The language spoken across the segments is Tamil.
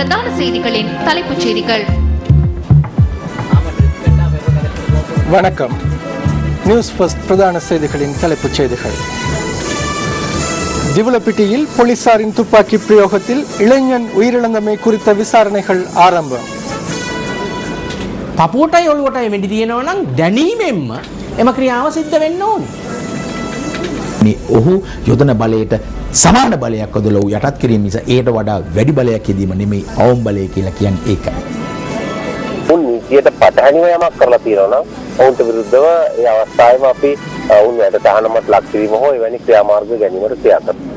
பிரதான செய்திகளின் தலைப்புச் செய்திகள். வணக்கம். நியூஸ் ஃபர்ஸ்ட் பிரதான செய்திகளின் தலைப்புச் செய்திகள். திவுலப்பிட்டியில் போலீசாரின் துப்பாக்கி பிரயோகத்தில் இளைஞன் உயிரிழந்தமை குறித்த விசாரணைகள் ஆரம்பம். පපුවටයි ඔළුවටයි වෙඩි තියෙනවා නම් දැනීමෙන්ම එම ක්‍රියාව සිද්ධ වෙන්න ඕනේ. මේ ඔහු යොදන බලයට සමාන බලයක් යොදලා ඌ යටත් කිරීම නිසා ඒට වඩා වැඩි බලයක් යෙදීම නෙමෙයි අවම බලය කියලා කියන්නේ ඒකයි. උන් නීතියට පටහැනිව යමක් කරලා තියෙනවා නම් ඔවුන්ට විරුද්ධව ඒ අවස්ථාවේම අපි උන් වැඩ තහනමට ලක් කිරීම හෝ එවැනි ක්‍රියාමාර්ග ගැනීමට ක්‍රියා කරනවා.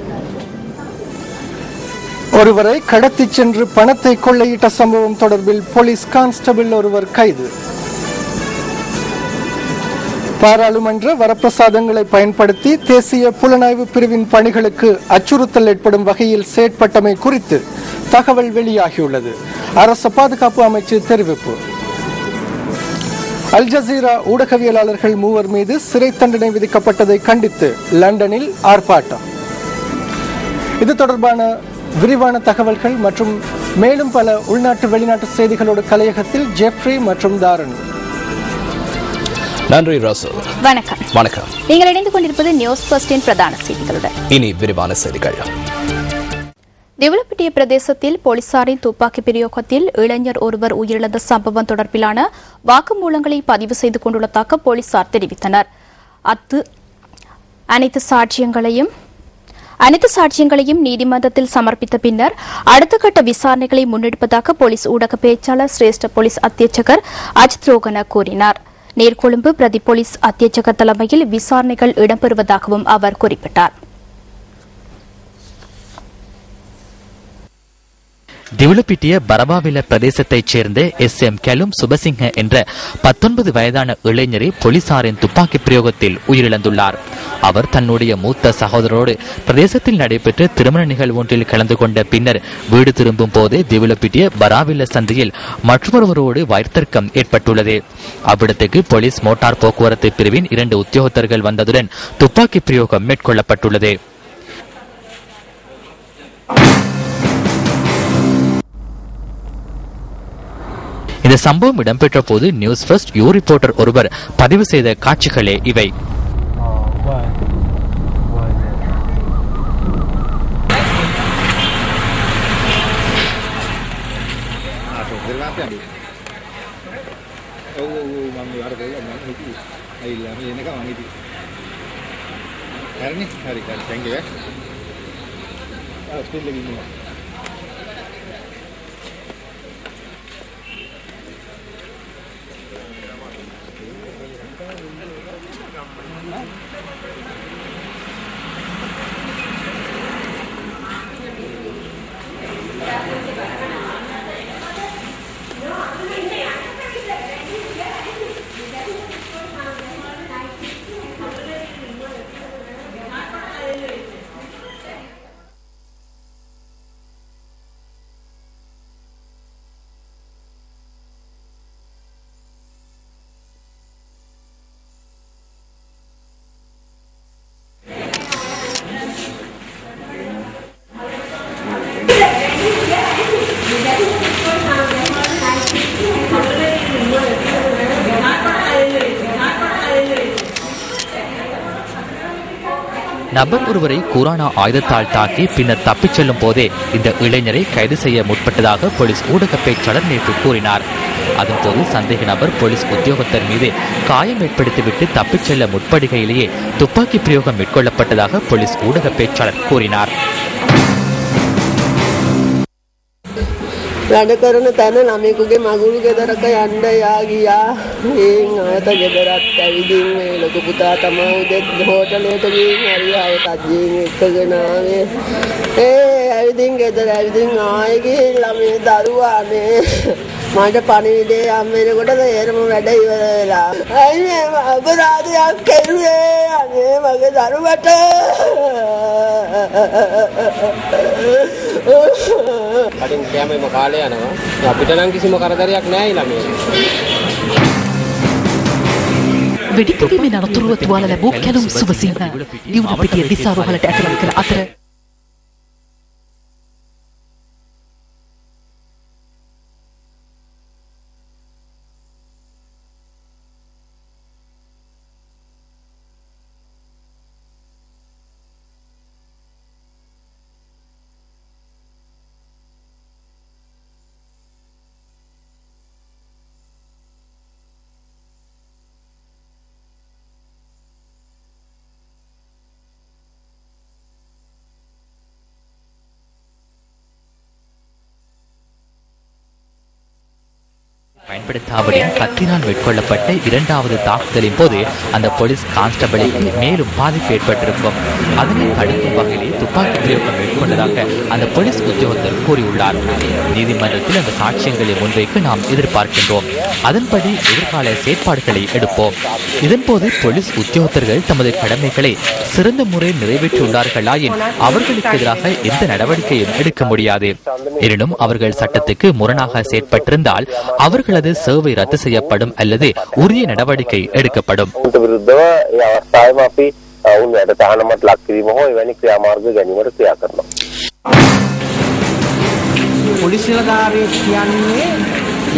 ஒருவரை கடத்திச் சென்று பணத்தை கொள்ளையிட்ட சம்பவம் தொடர்பில் போலீஸ் கான்ஸ்டபிள் ஒருவர் கைது. பாராளுமன்ற வரப்பிரசாதங்களை பயன்படுத்தி தேசிய புலனாய்வு பிரிவின் பணிகளுக்கு அச்சுறுத்தல் ஏற்படும் வகையில் செயற்பட்டமை குறித்து தகவல் வெளியாகியுள்ளது. அரசு பாதுகாப்பு அமைச்சு தெரிவிப்பு. அல் ஜசீரா ஊடகவியலாளர்கள் 3 மீது சிறை தண்டனை விதிக்கப்பட்டதை கண்டித்து லண்டனில் ஆர்ப்பாட்டம். இது தொடர்பான விரிவான தகவல்கள் மற்றும் மேலும் பல உள்நாட்டு வெளிநாட்டு செய்திகளோடு கலையகத்தில் ஜெஃப்ரி மற்றும் தாரணி. நன்றி ராசு. வணக்கம். வணக்கம். நீங்கள் இணைந்து கொண்டிருப்பது நியூஸ் ஃபர்ஸ்டின் பிரதான செய்திகளுடன். இனி விரிவான செய்திகள். திவுலப்பிட்டிய பிரதேசத்தில் போலீசாரின் துப்பாக்கி பிரயோகத்தில் இளைஞர் ஒருவர் உயிரிழந்த சம்பவம் தொடர்பிலான வாக்குமூலங்களை பதிவு செய்து கொண்டுள்ளதாக போலீசார் தெரிவித்தனர். அனைத்து சாட்சியங்களையும் நீதிமன்றத்தில் சமர்ப்பித்த பின்னர் அடுத்த கட்ட விசாரணைகளை முன்னெடுப்பதாக போலீஸ் ஊடக பேச்சாளர் சிரேஷ்ட போலீஸ் அத்தியட்சகர் அஜித் ரோகன கூறினார். நீர்கொழும்பு பிரதி போலீஸ் அத்தியட்சகர் தலைமையில் விசாரணைகள் இடம்பெறுவதாகவும் அவர் குறிப்பிட்டார். திவுலப்பிட்டிய பரபாவில பிரதேசத்தைச் சேர்ந்த SM கெலும் சுபசிங்க என்ற 19 வயதான இளைஞரை போலீசாரின் துப்பாக்கி பிரயோகத்தில் உயிரிழந்துள்ளார். அவர் தன்னுடைய மூத்த சகோதரரோடு பிரதேசத்தில் நடைபெற்ற திருமண நிகழ்வு ஒன்றில் கலந்து கொண்ட பின்னர் வீடு திரும்பும் போது திவுலப்பிட்டிய பராவில சந்தையில் மற்றொருவரோடு வயிற்தர்க்கம் ஏற்பட்டுள்ளது. அவ்விடத்துக்கு போலீஸ் மோட்டார் போக்குவரத்து பிரிவின் 2 உத்தியோகத்தர்கள் வந்ததுடன் துப்பாக்கி பிரயோகம் மேற்கொள்ளப்பட்டுள்ளது. இந்த சம்பவம் இடம்பெற்ற போது நியூஸ் ஃபர்ஸ்ட் யூ ரிப்போர்ட்டர் ஒருவர் பதிவு செய்த காட்சிகளே இவை. நபர் ஒருவரை கூரானா ஆயுதத்தால் தாக்கி பின்னர் தப்பிச் செல்லும் போதே இந்த இளைஞரை கைது செய்ய முற்பட்டதாக போலீஸ் ஊடக பேச்சாளர் நேற்று கூறினார். அதன்போது சந்தேக நபர் போலீஸ் உத்தியோகத்தர் மீது காயம் ஏற்படுத்திவிட்டு தப்பிச் செல்ல முற்படுகையிலேயே துப்பாக்கி பிரயோகம் மேற்கொள்ளப்பட்டதாக போலீஸ் ஊடக பேச்சாளர் கூறினார். වැඩ කරන තැන ළමයෙකුගේ මගුරු ගෙදරක යන්න යා ගියා. එයින් ආයත ගෙදරත් ඇවිදින් මේ ලොකු පුතා තමයි උදේ හෝටලයට ගිහින් හරි ආයෙත් අජීන් එක්කගෙන ආවේ. ඇවිදින් ගෙදර ඇවිදින් ආයෙ ගිහිල්ලා මේ දරුවානේ මට පණිවිඩේ යම්වෙනකොට තේරම වැඩ ඉවර වෙලා. අයි මේ අපරාධයක් කෙරුවේ අනේ මගේ දරුවට. කටින් කැමේම කාලේ යනවා. අපිට නම් කිසිම කරදරයක් නැහැ ළමයි. වෙඩිතීමේ අනතුරුව තුවාල ලැබූ කැලුම් සුවසිංහ දිවුලපිටිය දිසාරෝහලට ඇතුළත් කළ අතර பயன்படுத்தாவிட கத்தினால் மேற்கொள்ளப்பட்ட இரண்டாவது தாக்குதலின் போது அந்த போலீஸ் கான்ஸ்டபிளுக்கு மேலும் பாதிப்பு ஏற்பட்டிருக்கும். அதனை தடுக்கும் வகையிலே துப்பாக்கி பிரயோகம் மேற்கொண்டதாக அந்த போலீஸ் உத்தியோகத்தர் கூறியுள்ளார். நீதிமன்றத்தில் அந்த சாட்சியங்களை முன்வைக்க நாம் எதிர்பார்க்கின்றோம். அதன்படி எதிர்கால செயற்பாடுகளை எடுப்போம். இதன்போது போலீஸ் உத்தியோகத்தர்கள் தமது கடமைகளை சிறந்த முறையில் நிறைவேற்றியுள்ளார்களாயின் அவர்களுக்கு எதிராக எந்த நடவடிக்கையும் எடுக்க முடியாது. எனினும் அவர்கள் சட்டத்துக்கு முரணாக செயற்பட்டிருந்தால் அவர்களது சேவை ரத்து செய்யப்படும் அல்லது உரிய நடவடிக்கை எடுக்கப்படும்.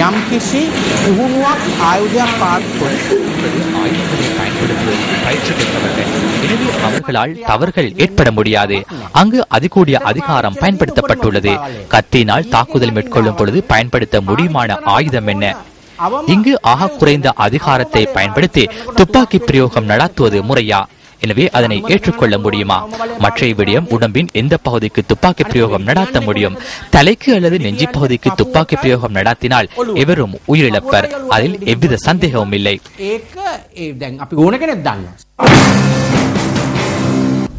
යම්කිසි පුහුණුවක් ආයුධයක් පාත්කොට ஆயுதங்களை பயன்படுத்துவதில் பயிற்சி பெற்றவர்கள். எனவே அவர்களால் தவறுகள் ஏற்பட முடியாது. அங்கு அதிகூடிய அதிகாரம் பயன்படுத்தப்பட்டுள்ளது. கத்தியினால் தாக்குதல் மேற்கொள்ளும் பொழுது பயன்படுத்த முடியுமான ஆயுதம் என்ன? இங்கு ஆக குறைந்த அதிகாரத்தை பயன்படுத்தி துப்பாக்கி பிரயோகம் நடத்துவது முறையா? எனவே அதனை ஏற்றுக்கொள்ள முடியுமா? மற்ற விடயம், உடம்பின் எந்த பகுதிக்கு துப்பாக்கி பிரயோகம் நடாத்த முடியும்? தலைக்கு அல்லது நெஞ்சி பகுதிக்கு துப்பாக்கி பிரயோகம் நடாத்தினால் எவரும் உயிரிழப்பர். அதில் எவ்வித சந்தேகமும் இல்லை.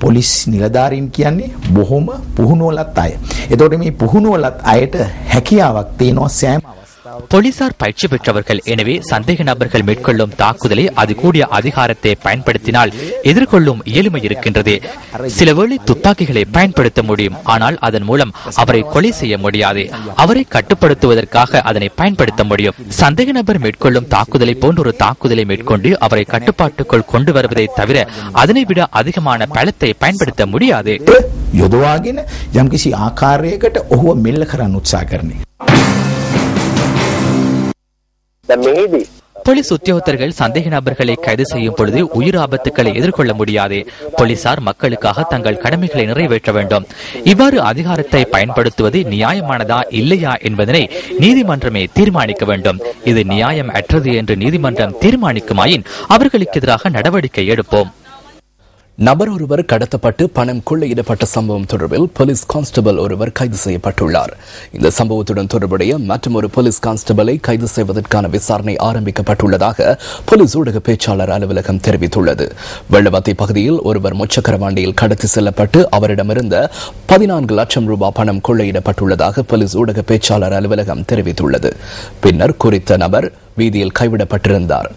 පොලිස් නිලධාරීන් කියන්නේ බොහොම පුහුණුවලත් අය. එතකොට මේ පුහුණුවලත් අයට හැකියාවක් තියෙනවා සෑම போலீசார் பயிற்சி பெற்றவர்கள். எனவே சந்தேக நபர்கள் மேற்கொள்ளும் தாக்குதலை அது கூடிய அதிகாரத்தை பயன்படுத்தினால் எதிர்கொள்ளும் இயலுமை இருக்கின்றது. சிலவேளை துப்பாக்கிகளை பயன்படுத்த முடியும், ஆனால் அதன் மூலம் அவரை கொலை செய்ய முடியாது. அவரை கட்டுப்படுத்துவதற்காக அதனை பயன்படுத்த முடியும். சந்தேக நபர் மேற்கொள்ளும் தாக்குதலை போன்றொரு தாக்குதலை மேற்கொண்டு அவரை கட்டுப்பாட்டுக்குள் கொண்டு வருவதை தவிர அதனை விட அதிகமான பலத்தை பயன்படுத்த முடியாது. යොදවාගෙන යම්කිසි ආකාරයකට ඔහුව මෙල්ල කරන්න උත්සාහ කරන්නේ. போலீஸ் உத்தியோகத்தர்கள் சந்தேக நபர்களை கைது செய்யும் பொழுது உயிர் ஆபத்துக்களை எதிர்கொள்ள முடியாது. போலீசார் மக்களுக்காக தங்கள் கடமைகளை நிறைவேற்ற வேண்டும். இவ்வாறு அதிகாரத்தை பயன்படுத்துவது நியாயமானதா இல்லையா என்பதனை நீதிமன்றமே தீர்மானிக்க வேண்டும். இது நியாயம் அற்றது என்று நீதிமன்றம் தீர்மானிக்குமாயின் அவர்களுக்கு எதிராக நடவடிக்கை எடுப்போம். நபர் ஒருவர் கடத்தப்பட்டு பணம் கொள்ளையிடப்பட்ட சம்பவம் தொடர்பில் போலீஸ் கான்ஸ்டபிள் ஒருவர் கைது செய்யப்பட்டுள்ளார். இந்த சம்பவத்துடன் தொடர்புடைய மற்றொரு போலீஸ் கான்ஸ்டபிளை கைது செய்வதற்கான விசாரணை ஆரம்பிக்கப்பட்டுள்ளதாக போலீஸ் ஊடக பேச்சாளர் அலுவலகம் தெரிவித்துள்ளது. வெள்ளவத்தை பகுதியில் ஒருவர் முச்சக்கர வண்டியில் கடத்தி செல்லப்பட்டு அவரிடமிருந்த 14 லட்சம் ரூபாய் பணம் கொள்ளையிடப்பட்டுள்ளதாக போலீஸ் ஊடக பேச்சாளர் அலுவலகம் தெரிவித்துள்ளது. பின்னர் குறித்த நபர் வீதியில் கைவிடப்பட்டிருந்தார்.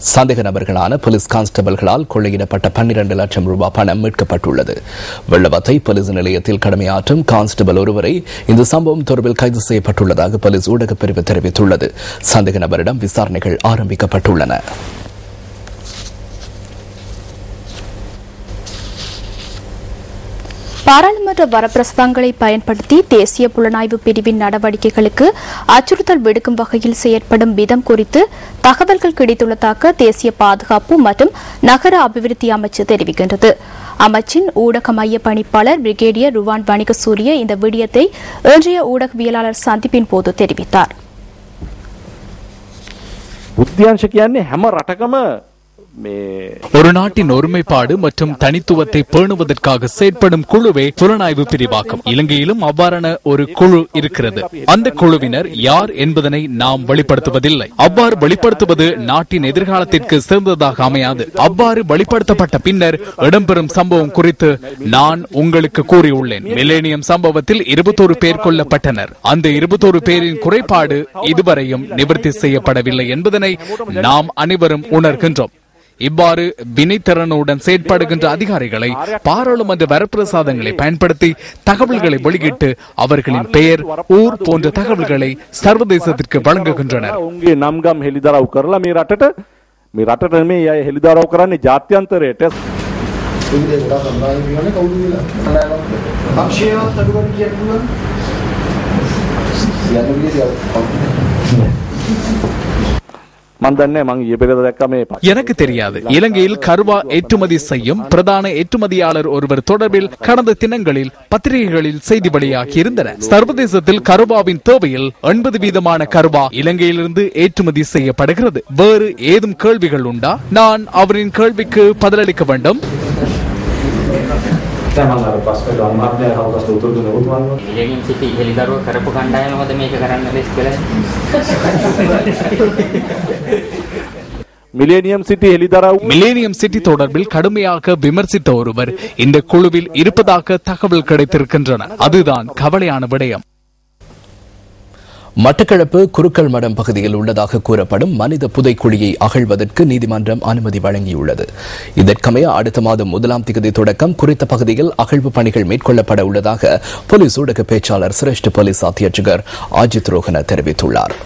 சந்தேக நபர்களான போலீஸ் கான்ஸ்டபிள்களால் கொள்ளையிடப்பட்ட 12 லட்சம் ரூபாய் பணம் மீட்கப்பட்டுள்ளது. வெள்ளவத்தை போலீஸ் நிலையத்தில் கடமையாற்றும் கான்ஸ்டபிள் ஒருவரை இந்த சம்பவம் தொடர்பில் கைது செய்யப்பட்டுள்ளதாக போலீஸ் ஊடகப் பிரிவு தெரிவித்துள்ளது. சந்தேக நபரிடம் விசாரணைகள் ஆரம்பிக்கப்பட்டுள்ளன. பாராளுமன்ற வரப்பிரசாதங்களை பயன்படுத்தி தேசிய புலனாய்வு பிரிவின் நடவடிக்கைகளுக்கு அச்சுறுத்தல் விடுக்கும் வகையில் செயற்படும் விதம் குறித்து தகவல்கள் கிடைத்துள்ளதாக தேசிய பாதுகாப்பு மற்றும் நகர அபிவிருத்தி அமைச்சு தெரிவிக்கின்றது. அமைச்சின் ஊடக மைய பணிப்பாளர் பிரிகேடியர் ருவான் வணிகசூரிய இந்த விடயத்தை இன்றைய ஊடகவியலாளர் சந்திப்பின் போது தெரிவித்தார். ஒரு நாட்டின் ஒருமைப்பாடு மற்றும் தனித்துவத்தை பேணுவதற்காக செயற்படும் குழுவே புலனாய்வு பிரிவாகும். இலங்கையிலும் அவ்வாறான ஒரு குழு இருக்கிறது. அந்த குழுவினர் யார் என்பதனை நாம் வெளிப்படுத்துவதில்லை. அவ்வாறு வெளிப்படுத்துவது நாட்டின் எதிர்காலத்திற்கு சிறந்ததாக அமையாது. அவ்வாறு வெளிப்படுத்தப்பட்ட பின்னர் இடம்பெறும் சம்பவம் குறித்து நான் உங்களுக்கு கூறியுள்ளேன். மில்லேனியம் சம்பவத்தில் 21 பேர் கொல்லப்பட்டனர். அந்த 21 பேரின் குறைபாடு இதுவரையும் நிவர்த்தி செய்யப்படவில்லை என்பதனை நாம் அனைவரும் உணர்கின்றோம். இவ்வாறு வினைத்திறனுடன் செயற்படுகின்ற அதிகாரிகளை பாராளுமன்ற வரப்பிரசாதங்களை பயன்படுத்தி தகவல்களை வெளியிட்டு அவர்களின் பெயர், ஊர் போன்ற தகவல்களை சர்வதேசத்திற்கு வழங்குகின்றனர். எனக்கு தெரியாது. இலங்கையில் கருவா ஏற்றுமதி செய்யும் பிரதான ஏற்றுமதியாளர் ஒருவர் தொடர்பில் கடந்த தினங்களில் பத்திரிகைகளில் செய்தி வெளியாகி இருந்தன. சர்வதேசத்தில் கருவாவின் தேவையில் 80% கருவா இலங்கையிலிருந்து ஏற்றுமதி செய்யப்படுகிறது. வேறு ஏதும் கேள்விகள் உண்டா? நான் அவரின் கேள்விக்கு பதிலளிக்க வேண்டும். මිලේනියම් සිටි හෙලිදරුව කරපු කණ්ඩායම මොකද මේක කරන්න ලෙස් කියලා மில்லேனியம் சிட்டி தொடர்பில் கடுமையாக விமர்சித்த ஒருவர் இந்த குழுவில் இருப்பதாக தகவல் கிடைத்திருக்கின்றன. அதுதான் கவலையான விடயம். மட்டக்களப்பு குருக்கள் மடம் பகுதியில் உள்ளதாக கூறப்படும் மனித புதைக்குழியை அகழ்வதற்கு நீதிமன்றம் அனுமதி வழங்கியுள்ளது. இதற்கமைய அடுத்த மாதம் 1ஆம் தேதி தொடக்கம் குறித்த பகுதியில் அகழ்வு பணிகள் மேற்கொள்ளப்பட உள்ளதாக போலீஸ் ஊடக பேச்சாளர் சிரேஷ்ட போலீஸ் அத்தியட்சகர் அஜித் ரோஹன தெரிவித்துள்ளார்.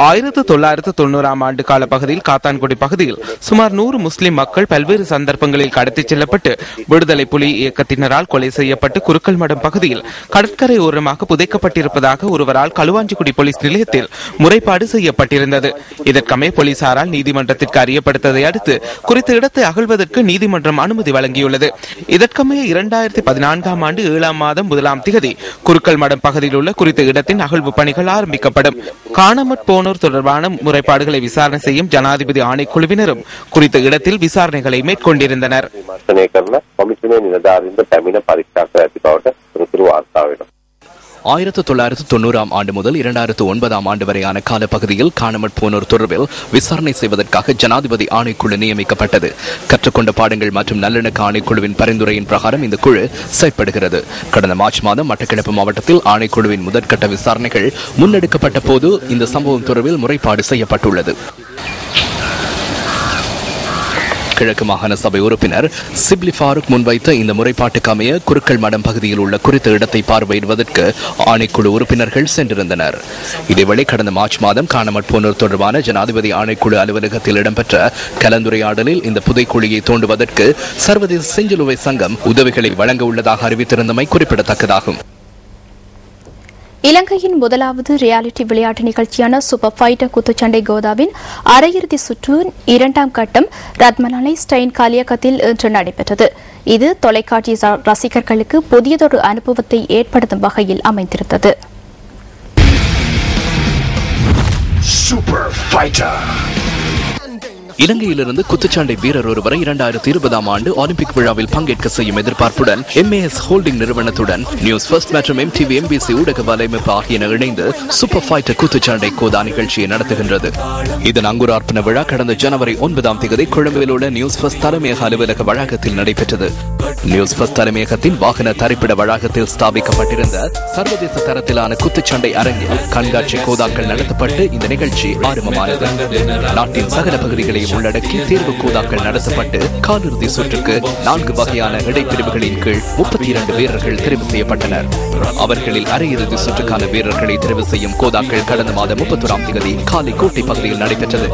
1990ஆம் ஆண்டு கால பகுதியில் காத்தான்குடி பகுதியில் சுமார் 100 முஸ்லிம் மக்கள் பல்வேறு சந்தர்ப்பங்களில் கடத்திச் செல்லப்பட்டு விடுதலை புலி இயக்கத்தினரால் கொலை செய்யப்பட்டு குருக்கள் மடம் பகுதியில் கடற்கரை ஓரமாக புதைக்கப்பட்டிருப்பதாக ஒருவரால் களுவாஞ்சிக்குடி போலீஸ் நிலையத்தில் முறைப்பாடு செய்யப்பட்டிருந்தது. இதற்கமே போலீசாரால் நீதிமன்றத்திற்கு அறியப்படுத்ததை அடுத்து குறித்த இடத்தை அகழ்வதற்கு நீதிமன்றம் அனுமதி வழங்கியுள்ளது. இதற்கமே 2014ஆம் ஆண்டு 7ஆம் மாதம் 1ஆம் தேதி குருக்கள் மடம் பகுதியில் உள்ள குறித்த இடத்தின் அகழ்வு பணிகள் ஆரம்பிக்கப்படும். காணாமற் போனோர் தொடர்பான முறைப்பாடுகளை விசாரணை செய்யும் ஜனாதிபதி ஆணைக்குழுவினரும் குறித்த இடத்தில் விசாரணைகளை மேற்கொண்டிருந்தனர். 1990ஆம் ஆண்டு முதல் 2009ஆம் ஆண்டு வரையான காலப்பகுதியில் காணாமற் போனோர் தொடர்பில் விசாரணை செய்வதற்காக ஜனாதிபதி ஆணைக்குழு நியமிக்கப்பட்டது. கற்றுக்கொண்ட பாடங்கள் மற்றும் நல்லிணக்க ஆணைக்குழுவின் பரிந்துரையின் பிரகாரம் இந்த குழு செயற்படுகிறது. கடந்த மார்ச் மாதம் மட்டக்களப்பு மாவட்டத்தில் ஆணைக்குழுவின் முதற்கட்ட விசாரணைகள் முன்னெடுக்கப்பட்ட போது இந்த சம்பவம் தொடர்பில் முறைப்பாடு செய்யப்பட்டுள்ளது. கிழக்கு மாகாண சபை உறுப்பினர் சிப்லி ஃபாரூக் முன்வைத்த இந்த முறைப்பாட்டுக்கு அமைய குருக்கள் மடம் பகுதியில் உள்ள குறித்த இடத்தை பார்வையிடுவதற்கு ஆணைக்குழு உறுப்பினர்கள் சென்றிருந்தனர். இதேவேளை கடந்த மார்ச் மாதம் காணாமற் போனோர் தொடர்பான ஜனாதிபதி ஆணைக்குழு அலுவலகத்தில் இடம்பெற்ற கலந்துரையாடலில் இந்த புதைக்குழியை தோண்டுவதற்கு சர்வதேச செஞ்சிலுவை சங்கம் உதவிகளை வழங்க உள்ளதாக அறிவித்திருந்தமை குறிப்பிடத்தக்கதாகும். இலங்கையின் முதலாவது ரியாலிட்டி விளையாட்டு நிகழ்ச்சியான சூப்பர் ஃபைட்டர் குத்துச்சண்டை கோதாவின் அரையிறுதி சுற்று 2ஆம் கட்டம் ரத்மலானை ஸ்டெயின் காலியகத்தில் இன்று நடைபெற்றது. இது தொலைக்காட்சி ரசிகர்களுக்கு புதியதொரு அனுபவத்தை ஏற்படுத்தும் வகையில் அமைந்திருந்தது. இலங்கையிலிருந்து குத்துச்சண்டை வீரர் ஒருவரை 2020ஆம் ஆண்டு ஒலிம்பிக் விழாவில் பங்கேற்க செய்யும் எதிர்பார்ப்புடன் MAS ஹோல்டிங் நிறுவனத்துடன் நியூஸ் ஃபர்ஸ்ட் மற்றும் MTV MBC ஊடக வலையமைப்பு ஆகியன இணைந்து சூப்பர் ஃபைட்டர் குத்துச்சண்டை கோதா நிகழ்ச்சியை நடத்துகின்றது. இதன் அங்குரார்ப்பண விழா கடந்த ஜனவரி 9ஆம் தேதி கொழும்பில் உள்ள நியூஸ் ஃபர்ஸ்ட் தலைமையக அலுவலக வளாகத்தில் நடைபெற்றது. நியூஸ் ஃபர்ஸ்ட் தலைமையகத்தின் வாகன தரிப்பிட வளாகத்தில் ஸ்தாபிக்கப்பட்டிருந்த சர்வதேச தரத்திலான குத்துச்சண்டை அரங்கில் கண்காட்சி கோதாக்கள் நடத்தப்பட்டு இந்த நிகழ்ச்சி ஆரம்பமானது. நாட்டின் சகல பகுதிகளையும் உள்ளடக்கி தேர்வு கோதாக்கள் நடத்தப்பட்டு காலிறுதி சுற்றுக்கு 4 வகையான இடைப்பிரிவுகளின் கீழ் 32 வீரர்கள் தெரிவு செய்யப்பட்டனர். அவர்களில் அரையிறுதி சுற்றுக்கான வீரர்களை தெரிவு செய்யும் கோதாக்கள் கடந்த மாதம் 31ஆம் தேதி காலை கோட்டை பகுதியில் நடைபெற்றது.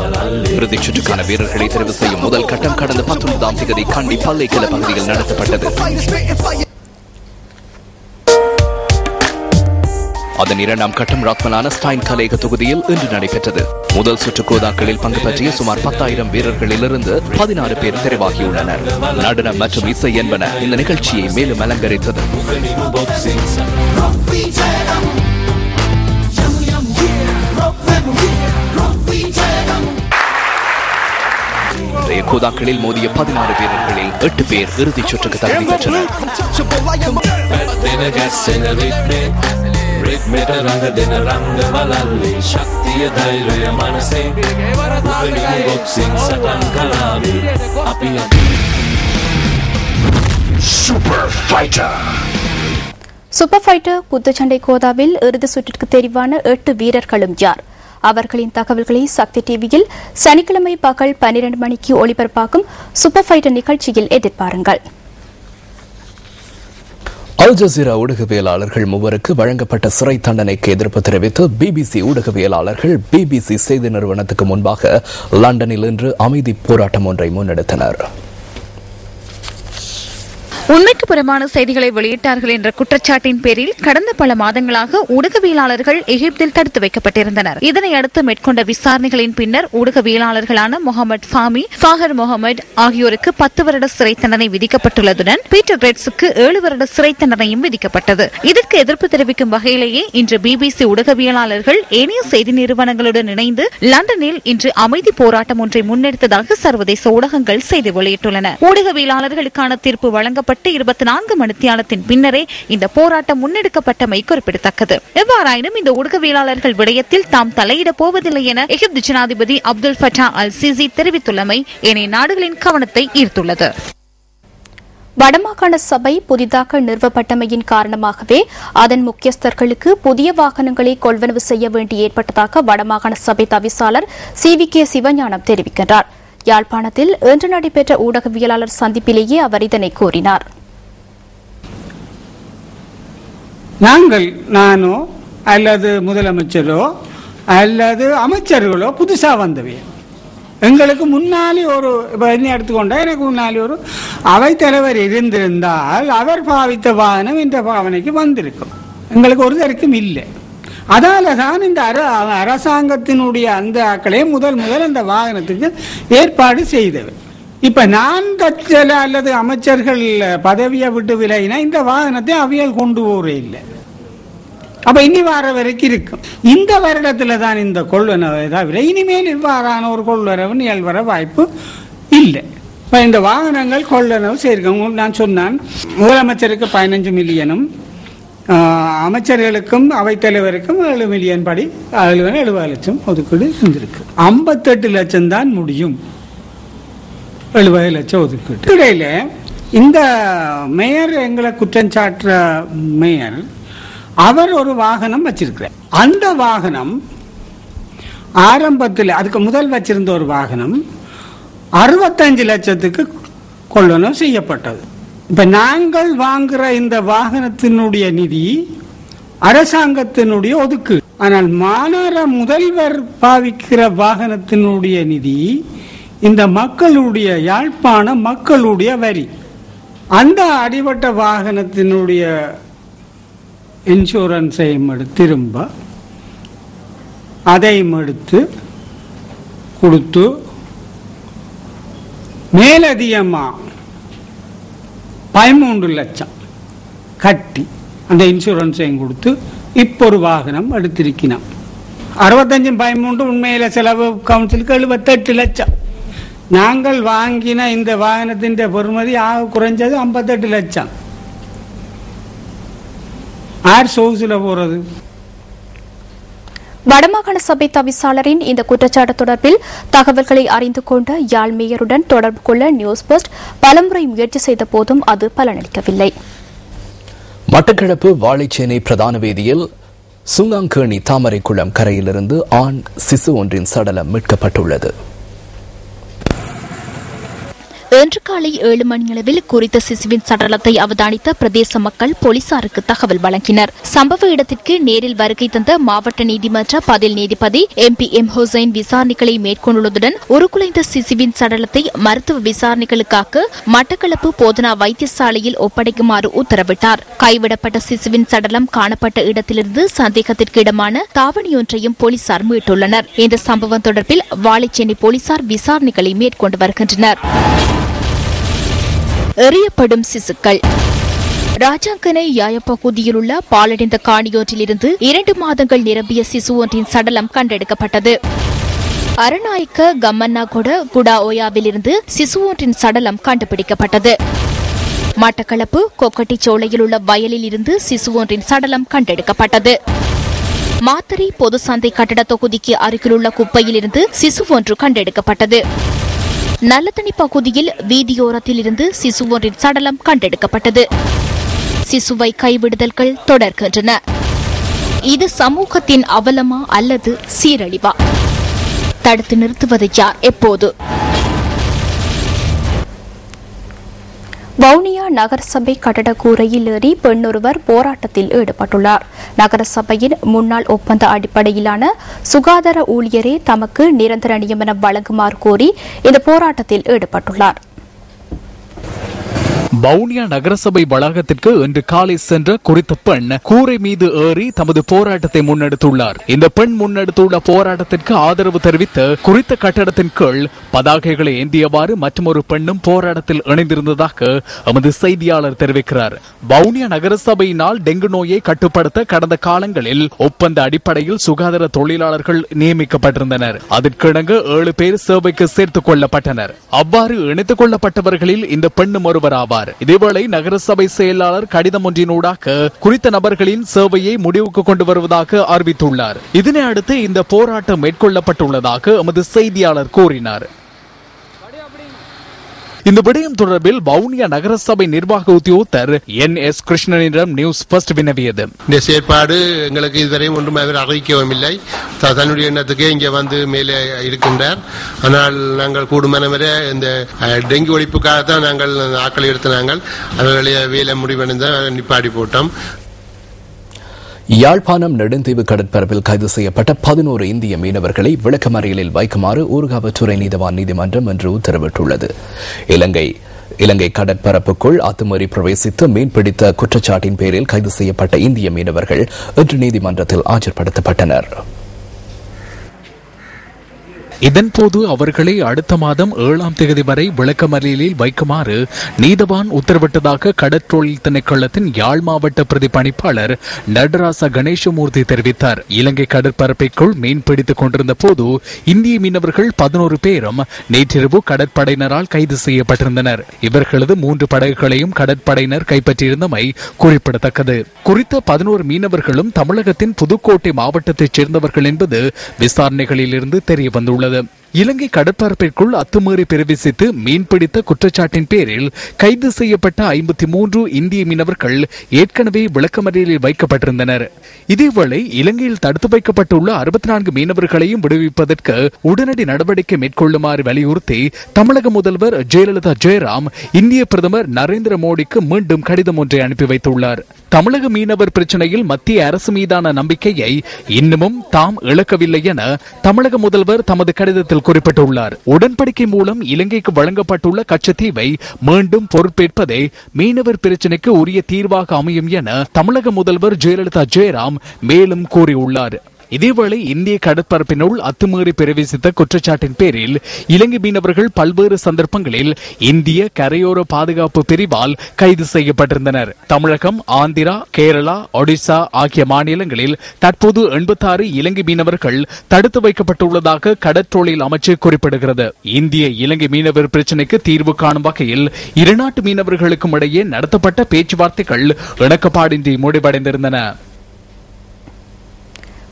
இறுதிச் சுற்றுக்கான வீரர்களை தெரிவு செய்யும் முதல் கட்டம் கடந்த 19ஆம் தேதி கண்டி பல்லைக்கில பகுதியில் நடத்தப்பட்டது. அதன் 2ஆம் கட்டம் ராத்மலான ஸ்டைன் கலேக தொகுதியில் இன்று நடைபெற்றது. முதல் சுற்று கோதாக்களில் பங்கு பற்றிய சுமார் 10,000 வீரர்களிலிருந்து 16 பேர் தெரிவாகியுள்ளனர். நடனம் மற்றும் இசை என்பன இந்த நிகழ்ச்சியை மேலும் அலங்கரித்தது. கோதாக்களில் மோதிய 16 வீரர்களில் 8 பேர் இறுதிச் சுற்றுக்கு தகுதி பெற்றனர். சூப்பர் ஃபைட்டர் குத்துச்சண்டை கோதாவில் இறுதி சுற்றிற்கு தெரிவான 8 வீரர்களும் யார்? அவர்களின் தகவல்களை சக்தி டிவியில் சனிக்கிழமை பகல் 12 மணிக்கு ஒளிபரப்பாகும் சூப்பர் ஃபைட்டர் நிகழ்ச்சியில் எதிர்பாருங்கள். அல் ஜசீரா ஊடகவியலாளர்கள் 3 வழங்கப்பட்ட சிறை தண்டனைக்கு எதிர்ப்பு தெரிவித்து BBC ஊடகவியலாளர்கள் BBC செய்தி நிறுவனத்துக்கு முன்பாக லண்டனில் இன்று அமைதி போராட்டம் ஒன்றை முன்னெடுத்தனர். உண்மைக்கு புறம்பான செய்திகளை வெளியிட்டார்கள் என்ற குற்றச்சாட்டின் பேரில் கடந்த பல மாதங்களாக ஊடகவியலாளர்கள் எகிப்தில் தடுத்து வைக்கப்பட்டிருந்தனர். இதனையடுத்து மேற்கொண்ட விசாரணைகளின் பின்னர் ஊடகவியலாளர்களான முகமது ஃபாமி, ஃபாஹர் முகமது ஆகியோருக்கு 10 வருட சிறை தண்டனை விதிக்கப்பட்டுள்ளதுடன் பீட்டர் கிரெட்ஸுக்கு 7 வருட சிறை தண்டனையும் விதிக்கப்பட்டது. இதற்கு எதிர்ப்பு தெரிவிக்கும் வகையிலேயே இன்று BBC ஊடகவியலாளர்கள் ஏனைய செய்தி நிறுவனங்களுடன் இணைந்து லண்டனில் இன்று அமைதி போராட்டம் ஒன்றை முன்னெடுத்ததாக சர்வதேச ஊடகங்கள் செய்தி வெளியிட்டுள்ளன. ஊடகவியலாளர்களுக்கான தீர்ப்பு வழங்கப்பட்ட 24 மணித்தியாலத்தின் பின்னரே இந்த போராட்டம் முன்னெடுக்கப்பட்டமை குறிப்பிடத்தக்கது. எவ்வாறாயினும் இந்த ஊடகவியலாளர்கள் விடயத்தில் தாம் தலையிடப் போவதில்லை என எகிப்து ஜனாதிபதி அப்துல் ஃபட்டா அல் சிசி தெரிவித்துள்ளமை ஏனைய நாடுகளின் கவனத்தை ஈர்த்துள்ளது. வடமாகாண சபை புதிதாக நிறுவப்பட்டமையின் காரணமாகவே அதன் முக்கியஸ்தர்களுக்கு புதிய வாகனங்களை கொள்வனவு செய்ய வேண்டி ஏற்பட்டதாக வடமாகாண சபை தவிசாளர் CVK சிவஞானம் தெரிவிக்கின்றார். யாழ்ப்பாணத்தில் இன்று நடைபெற்ற ஊடகவியலாளர் சந்திப்பிலேயே அவர் இதனை கூறினார். நானோ அல்லது முதலமைச்சரோ அல்லது அமைச்சர்களோ புதுசா வந்தவை. எங்களுக்கு முன்னாலே ஒரு என்ன எடுத்துக்கொண்டா எனக்கு முன்னாலே ஒரு அவைத்தலைவர் இருந்திருந்தால் அவர் பாவித்த வாகனம் இந்த பாவனைக்கு வந்திருக்கும். எங்களுக்கு ஒரு தருக்கும் இல்லை. அதால தான் இந்த அரசாங்கத்தினுடைய அந்த ஆக்களே முதல் அந்த வாகனத்துக்கு ஏற்பாடு செய்தவை. இப்ப நான் கட்சியில அல்லது அமைச்சர்கள் பதவியை விட்டு விலகினா இந்த வாகனத்தை அவியல் கொண்டு போறே இல்லை. அப்ப இனி வார வரைக்கும் இருக்கும். இந்த வருடத்துல தான் இந்த கொள்வனவை தவிர இனிமேல் இவ்வாறான ஒரு கொள்வனவு நிகழ்வர வாய்ப்பு இல்லை. இப்ப இந்த வாகனங்கள் கொள்வனவு செய்திருக்க நான் சொன்னான். முதலமைச்சருக்கு 15 மில்லியனும் அமைச்சர்களுக்கும் அவைத்தலைவருக்கும் 7 மில்லியன் படி 70 லட்சம் ஒதுக்கீடு இருந்திருக்கு. 58 லட்சம் தான் முடியும். 70 லட்சம் ஒதுக்கீடு இடையில இந்த மேயர் எங்களை குற்றம் சாட்டுற மேயர் அவர் ஒரு வாகனம் வச்சிருக்கிறார். அந்த வாகனம் ஆரம்பத்தில் அதுக்கு முதல் வச்சிருந்த ஒரு வாகனம் 65 லட்சத்துக்கு கொள்வனவு செய்யப்பட்டது. இப்ப நாங்கள் வாங்குற இந்த வாகனத்தினுடைய நிதி அரசாங்கத்தினுடைய ஒதுக்கு. ஆனால் மாநகர முதல்வர் பாவிக்கிற வாகனத்தினுடைய நிதி இந்த மக்களுடைய யாழ்ப்பாண மக்களுடைய வரி. அந்த அடிபட்ட வாகனத்தினுடைய இன்சூரன்ஸையும் எடுத்து திரும்ப அதையும் எடுத்து கொடுத்து மேலதிகமா 13 லட்சம் கட்டி அந்த இன்சூரன்ஸையும் கொடுத்து இப்போ ஒரு வாகனம் எடுத்திருக்கணும். 65 13 உண்மையில செலவு கவுன்சிலுக்கு 78 லட்சம். நாங்கள் வாங்கின இந்த வாகனத்தின் பெறுமதி ஆக குறைஞ்சது 58 லட்சம். ஆர் சோசில போறது? வடமாகாண சபை தவிசாளரின் இந்த குற்றச்சாட்டு தொடர்பில் தகவல்களை அறிந்து கொண்ட யாழ் மேயருடன் தொடர்பு கொள்ள நியூஸ் பஸ்ட் பலமுறை முயற்சி செய்த போதும் அது பலனளிக்கவில்லை. மட்டக்களப்பு வாழைச்சேனை பிரதான வீதியில் சுங்காங்கேணி தாமரைக்குளம் கரையிலிருந்து ஆண் சிசு ஒன்றின் சடலம் மீட்கப்பட்டுள்ளது. இன்று காலை 7 மணியளவில் குறித்த சிசுவின் சடலத்தை அவதானித்த பிரதேச மக்கள் போலீசாருக்கு தகவல் வழங்கினர். சம்பவ இடத்திற்கு நேரில் வருகை தந்த மாவட்ட நீதிமன்ற பதில் நீதிபதி MP.M. ஹுசைன் விசாரணைகளை மேற்கொண்டுள்ளதுடன் உருக்குலைந்த சிசுவின் சடலத்தை மருத்துவ விசாரணைகளுக்காக மட்டக்களப்பு போதனா வைத்தியசாலையில் ஒப்படைக்குமாறு உத்தரவிட்டார். கைவிடப்பட்ட சிசுவின் சடலம் காணப்பட்ட இடத்திலிருந்து சந்தேகத்திற்கு இடமான தாவணியொன்றையும் போலீசார் மீட்டுள்ளனர். இந்த சம்பவம் தொடர்பில் வாழைச்சேனை போலீசார் விசாரணைகளை மேற்கொண்டு வருகின்றனர். எறியப்படும் சிசுக்கள். ராஜாங்கனை யாய பகுதியில் உள்ள பாலடைந்த காணியொன்றிலிருந்து 2 மாதங்கள் நிரம்பிய சிசு ஒன்றின் சடலம் கண்டெடுக்கப்பட்டது. அரநாயக்க கம்மன்னாகொட குடா ஓயாவிலிருந்து சிசு ஒன்றின் சடலம் கண்டுபிடிக்கப்பட்டது. மட்டக்களப்பு கொக்கட்டிச்சோலையில் உள்ள வயலில் இருந்து சிசு ஒன்றின் சடலம் கண்டெடுக்கப்பட்டது. மாத்தறை பொது சந்தை கட்டட தொகுதிக்கு அருகிலுள்ள குப்பையிலிருந்து சிசு ஒன்று கண்டெடுக்கப்பட்டது. நல்லதனி பகுதியில் வீதியோரத்தில் இருந்து சிசு ஒன்றின் சடலம் கண்டெடுக்கப்பட்டது. சிசுவை கைவிடுதல்கள் தொடர்கின்றன. இது சமூகத்தின் அவலமா அல்லது சீரழிவா? தடுத்து நிறுத்துவது யார், எப்போது? வவுனியா நகரசபை கட்டட கூரையில் ஏறி பெண்ணொருவர் போராட்டத்தில் ஈடுபட்டுள்ளார். நகரசபையின் முன்னாள் ஒப்பந்த அடிப்படையிலான சுகாதார ஊழியரே தமக்கு நிரந்தர நியமனம் வழங்குமாறு கோரி இந்த போராட்டத்தில் ஈடுபட்டுள்ளார். வவுனியா நகரசபை வளாகத்திற்கு இன்று காலை சென்ற குறித்த பெண் கூரை மீது ஏறி தமது போராட்டத்தை முன்னெடுத்துள்ளார். இந்த பெண் முன்னெடுத்துள்ள போராட்டத்திற்கு ஆதரவு தெரிவித்து குறித்த கட்டடத்தின் கீழ் பதாகைகளை ஏந்தியவாறு மற்றொரு பெண்ணும் போராட்டத்தில் இணைந்திருந்ததாக எமது செய்தியாளர் தெரிவிக்கிறார். வவுனியா நகரசபையினால் டெங்கு நோயை கட்டுப்படுத்த கடந்த காலங்களில் ஒப்பந்த அடிப்படையில் சுகாதார தொழிலாளர்கள் நியமிக்கப்பட்டிருந்தனர். அதற்கிணங்க 7 பேர் சேவைக்கு சேர்த்துக் கொள்ளப்பட்டனர். அவ்வாறு இணைத்துக் கொள்ளப்பட்டவர்களில் இந்த பெண்ணும் ஒருவர் ஆவார். இதேவேளை நகரசபை செயலாளர் கடிதம் ஒன்றினூடாக குறித்த நபர்களின் சேவையை முடிவுக்கு கொண்டு வருவதாக அறிவித்துள்ளார். இதனை அடுத்து இந்த போராட்டம் மேற்கொள்ளப்பட்டுள்ளதாக எமது செய்தியாளர் கூறினார். இந்த விடயம் தொடர்பில் வவுனியா நகரசபை நிர்வாக உத்தியோகத்தர் NS கிருஷ்ணனிடம் நியூஸ் ஃபர்ஸ்ட் வினவியது. இந்த செயற்பாடு எங்களுக்கு இதுவரை ஒன்றும் அவர் அறிவிக்கவும் இல்லை. தன்னுடைய எண்ணத்துக்கே இங்கே வந்து மேலே இருக்கின்றார். ஆனால் நாங்கள் கூடுமான வரை இந்த டெங்கு ஒழிப்புக்காகத்தான் நாங்கள் ஆக்களை எடுத்தினாங்கள். அவர்களுடைய வேலை முடிவடைந்த நிப்பாடி போட்டோம். யாழ்ப்பாணம் நெடுந்தீவு கடற்பரப்பில் கைது செய்யப்பட்ட 11 இந்திய மீனவர்களை விளக்கமறியலில் வைக்குமாறு ஊர்காவற்றுறை நீதவான் நீதிமன்றம் இன்று உத்தரவிட்டுள்ளது. இலங்கை கடற்பரப்புக்குள் அத்துமீறி பிரவேசித்து மீன்பிடித்த குற்றச்சாட்டின் பேரில் கைது செய்யப்பட்ட இந்திய மீனவர்கள் இன்று நீதிமன்றத்தில் ஆஜர்படுத்தப்பட்டனர். இதன்போது அவர்களை அடுத்த மாதம் 7ஆம் தேதி வரை விளக்கமறியலில் வைக்குமாறு நீதவான் உத்தரவிட்டதாக கடற்றொழில் திணைக்களத்தின் யாழ் மாவட்ட பிரதிபலிப்பாளர் நடராச கணேசமூர்த்தி தெரிவித்தார். இலங்கை கடற்பரப்பிற்குள் மீன்பிடித்துக் கொண்டிருந்த போது இந்திய மீனவர்கள் 11 பேரும் நேற்றிரவு கடற்படையினரால் கைது செய்யப்பட்டிருந்தனர். இவர்களது 3 படகுகளையும் கடற்படையினர் கைப்பற்றியிருந்தமை குறிப்பிடத்தக்கது. குறித்த 11 மீனவர்களும் தமிழகத்தின் புதுக்கோட்டை மாவட்டத்தைச் சேர்ந்தவர்கள் என்பது விசாரணைகளில் இருந்து தெரிய வந்துள்ளது. இலங்கை கடற்பரப்பிற்குள் அத்துமீறி பிரவேசித்து மீன்பிடித்த குற்றச்சாட்டின் பேரில் கைது செய்யப்பட்ட 53 இந்திய மீனவர்கள் ஏற்கனவே விளக்கமறியலில் வைக்கப்பட்டிருந்தனர். இதேவேளை இலங்கையில் தடுத்து வைக்கப்பட்டுள்ள 64 மீனவர்களையும் விடுவிப்பதற்கு உடனடி நடவடிக்கை மேற்கொள்ளுமாறு வலியுறுத்தி தமிழக முதல்வர் ஜெயலலிதா ஜெயராம் இந்திய பிரதமர் நரேந்திர மோடிக்கு மீண்டும் கடிதம் ஒன்றை அனுப்பி வைத்துள்ளார். தமிழக மீனவர் பிரச்சனையில் மத்திய அரசு மீதான நம்பிக்கையை இன்னமும் தாம் இழக்கவில்லை என தமிழக முதல்வர் தமது கடிதத்தில் குறிப்பிட்டுள்ளார். உடன்படிக்கை மூலம் இலங்கைக்கு வழங்கப்பட்டுள்ள கச்சத்தீவை மீண்டும் பொறுப்பேற்பதே மீனவர் பிரச்சினைக்கு உரிய தீர்வாக அமையும் என தமிழக முதல்வர் ஜெயலலிதா ஜெயராம் மேலும் கூறியுள்ளார். இதேவேளை இந்திய கடற்பரப்பினுள் அத்துமீறி பிரவேசித்த குற்றச்சாட்டின் பேரில் இலங்கை மீனவர்கள் பல்வேறு சந்தர்ப்பங்களில் இந்திய கரையோர பாதுகாப்பு பிரிவால் கைது செய்யப்பட்டிருந்தனர். தமிழகம், ஆந்திரா, கேரளா, ஒடிசா ஆகிய மாநிலங்களில் தற்போது 86 இலங்கை மீனவர்கள் தடுத்து வைக்கப்பட்டுள்ளதாக கடற்றொழில் அமைச்சு குறிப்பிடுகிறது. இந்திய இலங்கை மீனவர் பிரச்சினைக்கு தீர்வு காணும் வகையில் இருநாட்டு மீனவர்களுக்கும் இடையே நடத்தப்பட்ட பேச்சுவார்த்தைகள் இணக்கப்பாடின்றி முடிவடைந்திருந்தன.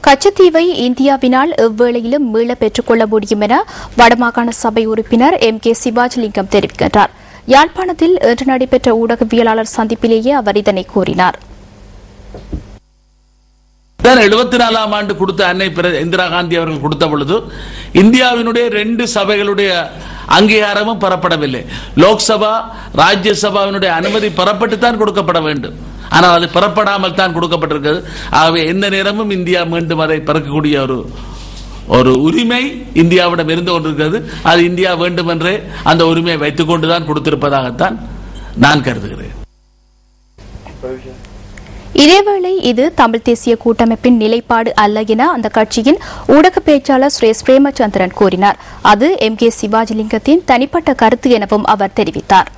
கச்சத்தீவை இந்தியாவினால் எவ்வேளையிலும் மீள பெற்றுக் கொள்ள முடியும் என வடமாகாண சபை உறுப்பினர் MK சிவாஜிலிங்கம் தெரிவிக்கின்றார். யாழ்ப்பாணத்தில் இன்று நடைபெற்ற ஊடகவியலாளர் சந்திப்பிலேயே அவர் இதனை கூறினார். 74ஆம் ஆண்டு கொடுத்த அன்னை இந்திரா காந்தி அவர்கள் கொடுத்த பொழுது இந்தியாவினுடைய 2 சபைகளுடைய அங்கீகாரமும் பெறப்படவில்லை. லோக்சபா, ராஜ்யசபாவினுடைய அனுமதி பெறப்பட்டுத்தான் கொடுக்கப்பட வேண்டும். ஆனால் அது பெறப்படாமல் தான் கொடுக்கப்பட்டிருக்கிறது. ஆகவே எந்த நேரமும் இந்தியா மீண்டும் அதை பெறக்கூடிய ஒரு உரிமை இந்தியாவிடம் இருந்து கொண்டிருக்கிறது. அது இந்தியா வேண்டும் என்றே அந்த உரிமையை வைத்துக் கொண்டுதான் கொடுத்திருப்பதாகத்தான் நான் கருதுகிறேன். இதேவேளை இது தமிழ் தேசிய கூட்டமைப்பின் நிலைப்பாடு அல்ல என அந்த கட்சியின் ஊடக பேச்சாளர் சுரேஷ் பிரேமச்சந்திரன் கூறினார். அது MK சிவாஜிலிங்கத்தின் தனிப்பட்ட கருத்து எனவும் அவர் தெரிவித்தார்.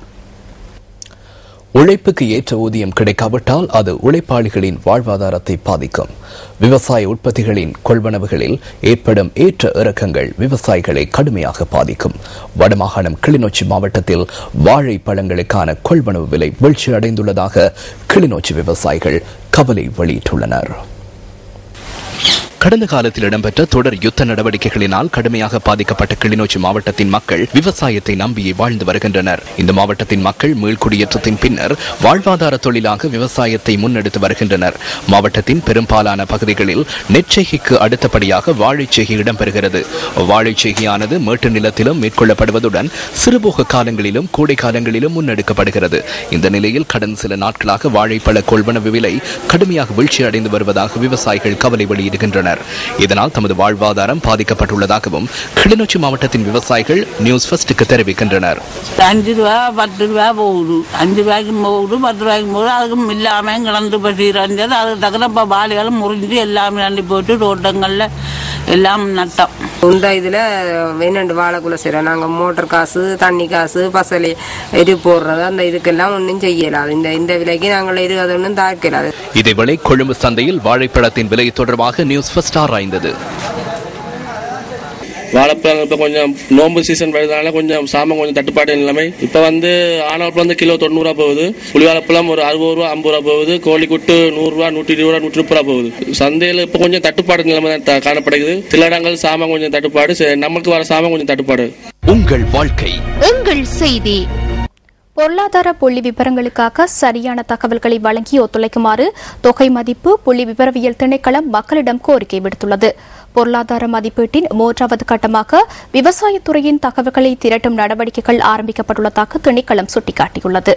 உழைப்புக்கு ஏற்ற ஊதியம் கிடைக்காவிட்டால் அது உழைப்பாளிகளின் வாழ்வாதாரத்தை பாதிக்கும். விவசாய உற்பத்திகளின் கொள்வனவுகளில் ஏற்படும் ஏற்ற இறக்கங்கள் விவசாயிகளை கடுமையாக பாதிக்கும். வடமாகாணம் கிளிநொச்சி மாவட்டத்தில் வாழை பழங்களுக்கான கொள்வனவு விலை வீழ்ச்சி அடைந்துள்ளதாக கிளிநொச்சி விவசாயிகள் கவலை வெளியிட்டுள்ளனர். கடந்த காலத்தில் இடம்பெற்ற தொடர் யுத்த நடவடிக்கைகளினால் கடுமையாக பாதிக்கப்பட்ட கிளிநொச்சி மாவட்டத்தின் மக்கள் விவசாயத்தை நம்பியே வாழ்ந்து வருகின்றனர். இந்த மாவட்டத்தின் மக்கள் மீள்குடியேற்றத்தின் பின்னர் வாழ்வாதார தொழிலாக விவசாயத்தை முன்னெடுத்து வருகின்றனர். மாவட்டத்தின் பெரும்பாலான பகுதிகளில் நெற்செய்கைக்கு அடுத்தபடியாக வாழைச்செய்கை இடம்பெறுகிறது. வாழைச்செய்கையானது மேட்டு நிலத்திலும் மேற்கொள்ளப்படுவதுடன் சிறுபோக காலங்களிலும் கோடை காலங்களிலும் முன்னெடுக்கப்படுகிறது. இந்த நிலையில் கடந்த சில நாட்களாக வாழைப்பழ கொள்வனவு விலை கடுமையாக வீழ்ச்சி அடைந்து வருவதாக விவசாயிகள் கவலை வெளியிடுகின்றனர். வருகின்றனர். இதனால் தமது வாழ்வாதாரம் பாதிக்கப்பட்டுள்ளதாகவும் கிளிநொச்சி மாவட்டத்தின் விவசாயிகள் நியூஸ் ஃபர்ஸ்டுக்கு தெரிவிக்கின்றனர். 5 ரூபா 10 ரூபா போகுது, 5 ரூபாய்க்கு போகுது, 10 ரூபாய்க்கு போகுது. அதுக்கும் இல்லாமல் கிடந்து பசிறது. அது தகுந்த இப்போ பாலிகளும் முறிஞ்சு எல்லாமே அள்ளி போட்டு தோட்டங்களில் எல்லாம் நட்டம் உண்ட. இதில் வேணண்டு வாழைக்குள்ள செய்கிறோம் நாங்கள். மோட்டர் காசு, தண்ணி காசு, பசலி எரி போடுறது, அந்த இதுக்கெல்லாம் ஒன்றும் செய்யலாது. இந்த விலைக்கு நாங்கள் அது ஒன்றும் தாக்கலாது. இதேவேளை கொழும்பு சந்தையில் வாழைப்பழத்தின் விலை தொடர்பாக நியூஸ் ஃபர்ஸ்ட் ஆராய்ந்தது. வாழைப்பழம் இப்போ கொஞ்சம் நோம்பு சீசன் வருதுனால கொஞ்சம் சாமான் கொஞ்சம் தட்டுப்பாடு நிலைமை. இப்போ ஆனவப்பழம் கிலோ 90 ரூபா போகுது, புளி வாழைப்பழம் ஒரு 60 ரூபா 50 ரூபா போகுது, கோழிக்குட்டு 100 ரூபா 120 ரூபா 130 ரூபா போகுது. சந்தையில் இப்போ கொஞ்சம் தட்டுப்பாடு நிலைமை தான் காணப்படுகிறது. சில இடங்கள் சாமான் கொஞ்சம் தட்டுப்பாடு, நமக்கு வர சாமான் கொஞ்சம் தட்டுப்பாடு. உங்கள் வாழ்க்கை எங்கள் செய்தி. பொருளாதார புள்ளி விவரங்களுக்காக சரியான தகவல்களை வழங்கி ஒத்துழைக்குமாறு தொகை மதிப்பு புள்ளி விவரவியல் திணைக்களம் மக்களிடம் கோரிக்கை விடுத்துள்ளது. பொருளாதார மதிப்பீட்டின் 3வது கட்டமாக விவசாயத்துறையின் தகவல்களை திரட்டும் நடவடிக்கைகள் ஆரம்பிக்கப்பட்டுள்ளதாக திணைக்களம் சுட்டிக்காட்டியுள்ளது.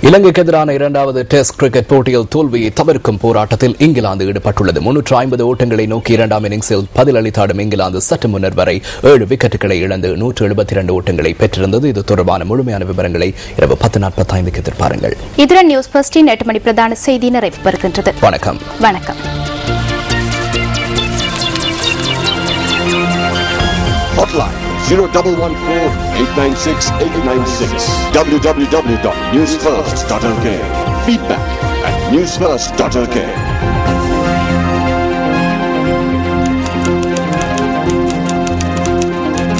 இலங்கைக்கு எதிரான 2வது டெஸ்ட் கிரிக்கெட் போட்டியில் தோல்வியை தவிர்க்கும் போராட்டத்தில் இங்கிலாந்து ஈடுபட்டுள்ளது. 350 ஓட்டங்களை நோக்கி 2ஆம் இன்னிங்ஸில் பதிலளித்தாடும் இங்கிலாந்து சற்று முன்னர் வரை 7 விக்கெட்டுகளை இழந்து 172 ஓட்டங்களை பெற்றிருந்தது. இது தொடர்பான முழுமையான விவரங்களை இரவு 10:45 எதிர்பாருங்கள். இதுடன் நியூஸ் ஃபர்ஸ்டின் 8 மணி பிரதான செய்தி நிறைவு பெறுகின்றது. வணக்கம். வணக்கம். Hotline 0114-896-896 www.newsfirst.lk. Feedback at newsfirst.lk.